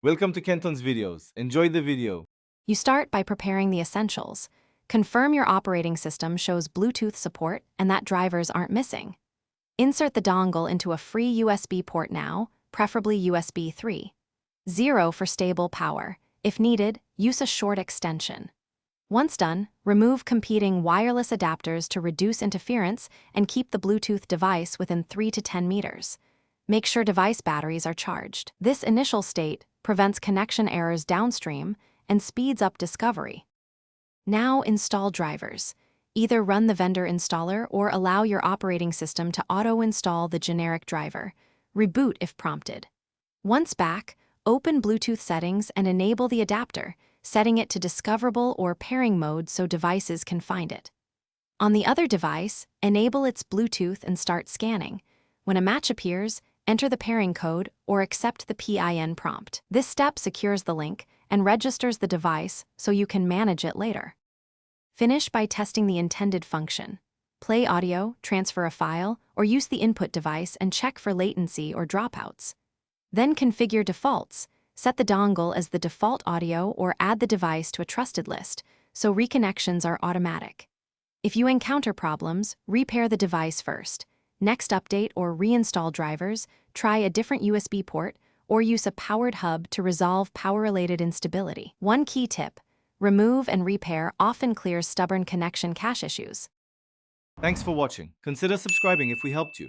Welcome to Kenton's videos. Enjoy the video. You start by preparing the essentials. Confirm your operating system shows Bluetooth support and that drivers aren't missing. Insert the dongle into a free USB port now, preferably USB 3. 0 for stable power. If needed, use a short extension. Once done, remove competing wireless adapters to reduce interference and keep the Bluetooth device within 3 to 10 meters. Make sure device batteries are charged. This initial state prevents connection errors downstream and speeds up discovery. Now install drivers. Either run the vendor installer or allow your operating system to auto-install the generic driver. Reboot if prompted. Once back, open Bluetooth settings and enable the adapter, setting it to discoverable or pairing mode so devices can find it. On the other device, enable its Bluetooth and start scanning. When a match appears, enter the pairing code or accept the PIN prompt. This step secures the link and registers the device so you can manage it later. Finish by testing the intended function. Play audio, transfer a file, or use the input device and check for latency or dropouts. Then configure defaults. Set the dongle as the default audio or add the device to a trusted list, so reconnections are automatic. If you encounter problems, repair the device first. Next update or reinstall drivers, try a different USB port, or use a powered hub to resolve power-related instability. One key tip: remove and repair often clears stubborn connection cache issues. Thanks for watching. Consider subscribing if we helped you.